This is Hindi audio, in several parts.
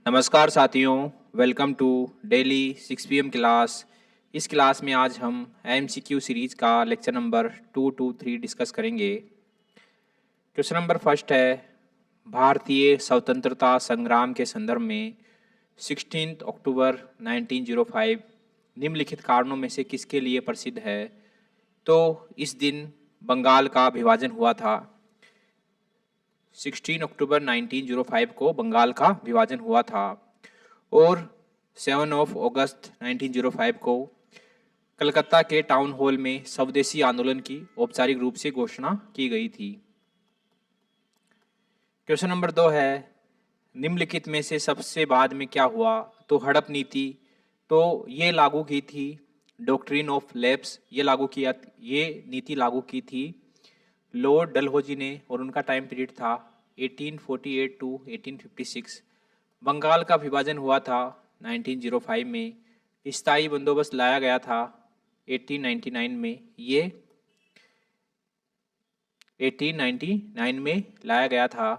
नमस्कार साथियों, welcome to daily 6 PM class. इस क्लास में आज हम MCQ सीरीज का लेक्चर नंबर 223 डिस्कस करेंगे। क्वेश्चन नंबर फर्स्ट है, भारतीय स्वतंत्रता संग्राम के संदर्भ में 16 अक्टूबर 1905 निम्नलिखित कारणों में से किसके लिए प्रसिद्ध है? तो इस दिन बंगाल का विभाजन हुआ था। 16 अक्टूबर 1905 को बंगाल का विभाजन हुआ था और 7 अगस्त 1905 को कलकत्ता के टाउन हॉल में स्वदेशी आंदोलन की औपचारिक रूप से घोषणा की गई थी। क्वेश्चन नंबर 2 है, निम्नलिखित में से सबसे बाद में क्या हुआ? तो हड़प नीति, तो ये लागू की थी। डॉक्ट्रिन ऑफ लैप्स, ये नीति लागू की थी लॉर्ड डलहौजी ने और उनका टाइम पीरियड था 1848 टू 1856। बंगाल का विभाजन हुआ था 1905 में। स्थायी बंदोबस्त लाया गया था 1899 में। ये 1899 में लाया गया था।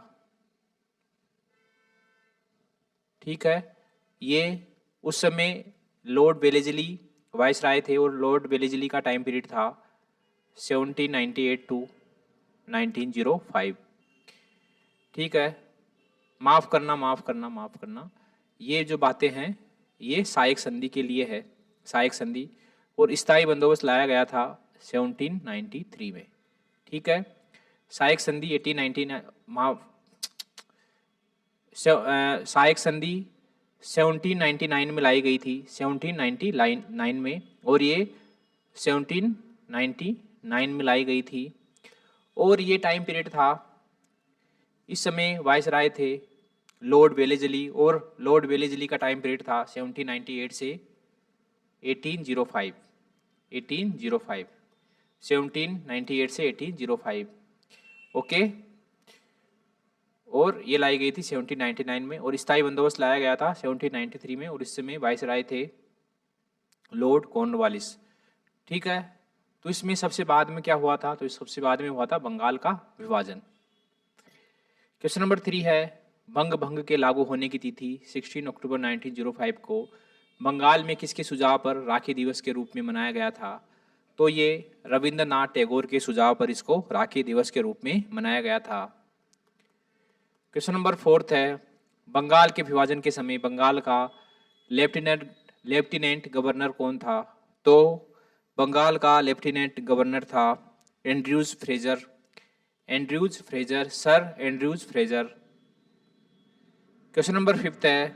ठीक है, ये उस समय लॉर्ड वेलेस्ली वाइसराय थे और लॉर्ड वेलेस्ली का टाइम पीरियड था 1798 टू 1905। ठीक है, माफ़ करना। ये जो बातें हैं ये सहायक संधि के लिए है, सहायक संधि। और स्थायी बंदोबस्त लाया गया था 1793 में। ठीक है, सहायक संधि 1899 सहायक संधि 1799 में लाई गई थी, 1799 में, और ये 1799 में लाई गई थी। और ये टाइम पीरियड था, इस समय वाइसराय थे लॉर्ड वेलेस्ली और लॉर्ड वेलेस्ली का टाइम पीरियड था 1798 से 1805। 1798 से 1805। ओके, और ये लाई गई थी 1799 में और स्थायी बंदोबस्त लाया गया था 1793 में और इस समय वाइसराय थे लॉर्ड कॉर्नवालिस। ठीक है, तो इसमें सबसे बाद में क्या हुआ था? तो इस सबसे बाद में हुआ था बंगाल का विभाजन। क्वेश्चन नंबर 3 है, भंग के लागू होने की तिथि 16 अक्टूबर 1905 को बंगाल में किसके सुझाव पर राखी दिवस के रूप में मनाया गया था? तो ये रविंद्रनाथ टैगोर के सुझाव पर इसको राखी दिवस के रूप में मनाया गया था। क्वेश्चन नंबर 4 है, बंगाल के विभाजन के समय बंगाल का लेफ्टिनेंट गवर्नर कौन था? तो बंगाल का लेफ्टिनेंट गवर्नर था Andrews Fraser, sir Andrews Fraser. Question number 5 है,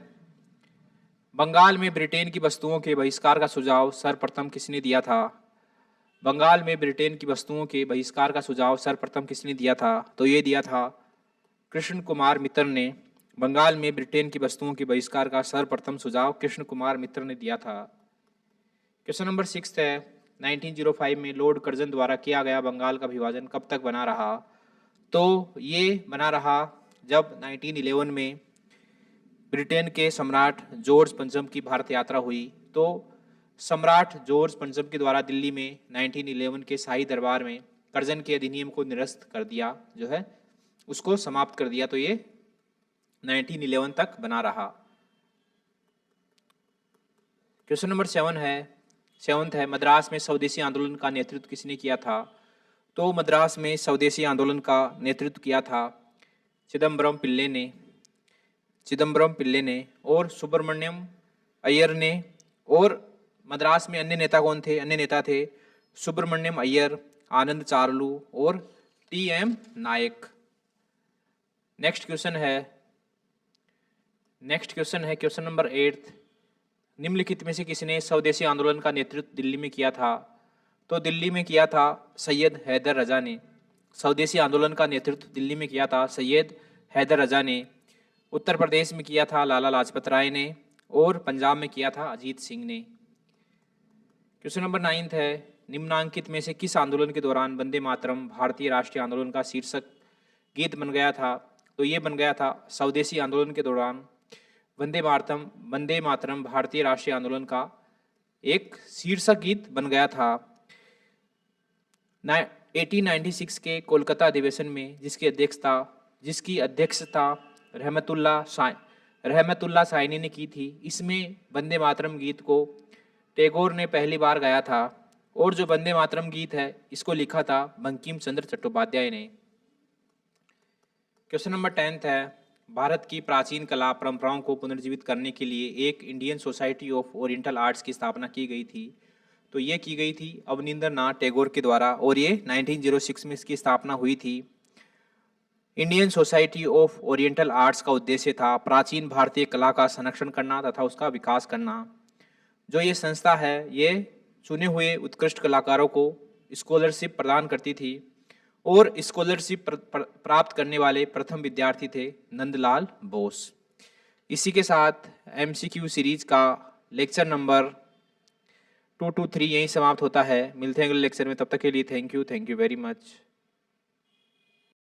बंगाल में ब्रिटेन की वस्तुओं के बहिष्कार का सुझाव सर्वप्रथम किसने दिया था? बंगाल में ब्रिटेन की वस्तुओं के बहिष्कार का सुझाव सर्वप्रथम किसने दिया था? तो ये दिया था कृष्ण कुमार मित्र ने। बंगाल में ब्रिटेन की वस्तुओं के बहिष्कार का सर्वप्रथम सुझाव कृष्ण कुमार मित्र ने दिया था। क्वेश्चन नंबर 6 है, 1905 में लॉर्ड कर्जन द्वारा किया गया बंगाल का विभाजन कब तक बना रहा? तो ये बना रहा जब 1911 में ब्रिटेन के सम्राट जॉर्ज पंचम की भारत यात्रा हुई। तो सम्राट जॉर्ज पंचम के द्वारा दिल्ली में 1911 के शाही दरबार में कर्जन के अधिनियम को निरस्त कर दिया, जो है उसको समाप्त कर दिया। तो ये 1911 तक बना रहा। क्वेश्चन नंबर 7 है, मद्रास में स्वदेशी आंदोलन का नेतृत्व किसने किया था? तो मद्रास में स्वदेशी आंदोलन का नेतृत्व किया था चिदम्बरम पिल्ले ने और सुब्रमण्यम अय्यर ने। और मद्रास में अन्य नेता कौन थे? अन्य नेता थे सुब्रमण्यम अय्यर, आनंद चारलू और TM नायक। नेक्स्ट क्वेश्चन है क्वेश्चन नंबर 8, निम्नलिखित में से किसने स्वदेशी आंदोलन का नेतृत्व दिल्ली में किया था? तो दिल्ली में किया था सैयद हैदर रजा ने। स्वदेशी आंदोलन का नेतृत्व दिल्ली में किया था सैयद हैदर रजा ने। उत्तर प्रदेश में किया था लाला लाजपत राय ने और पंजाब में किया था अजीत सिंह ने। क्वेश्चन नंबर 9 है, निम्नांकित में से किस आंदोलन के दौरान वंदे मातरम भारतीय राष्ट्रीय आंदोलन का शीर्षक गीत बन गया था? तो ये बन गया था स्वदेशी आंदोलन के दौरान वंदे मातरम भारतीय राष्ट्रीय आंदोलन का एक शीर्षक गीत बन गया था। 1896 के कोलकाता अधिवेशन में जिसकी अध्यक्षता रहमतुल्लाह साइनी ने की थी। इसमें वंदे मातरम गीत को टैगोर ने पहली बार गाया था और जो वंदे मातरम गीत है इसको लिखा था बंकिम चंद्र चट्टोपाध्याय ने। क्वेश्चन नंबर 10 है, भारत की प्राचीन कला परंपराओं को पुनर्जीवित करने के लिए एक Indian society of oriental arts की स्थापना की गई थी। तो ये की गई थी अवनींद्रनाथ टैगोर के द्वारा और ये 1906 में इसकी स्थापना हुई थी। Indian society of oriental arts का उद्देश्य था प्राचीन भारतीय कला का संरक्षण करना तथा उसका विकास करना। जो ये संस्था है ये चुने हुए उत्कृष्ट कलाकारों को स्कॉलरशिप प्रदान करती थी और स्कॉलरशिप प्राप्त करने वाले प्रथम विद्यार्थी थे नंदलाल बोस। इसी के साथ MCQ सीरीज का लेक्चर नंबर 2 to 3 यहीं समाप्त होता है। मिलते हैं अगले लेक्चर में, तब तक के लिए थैंक यू वेरी मच।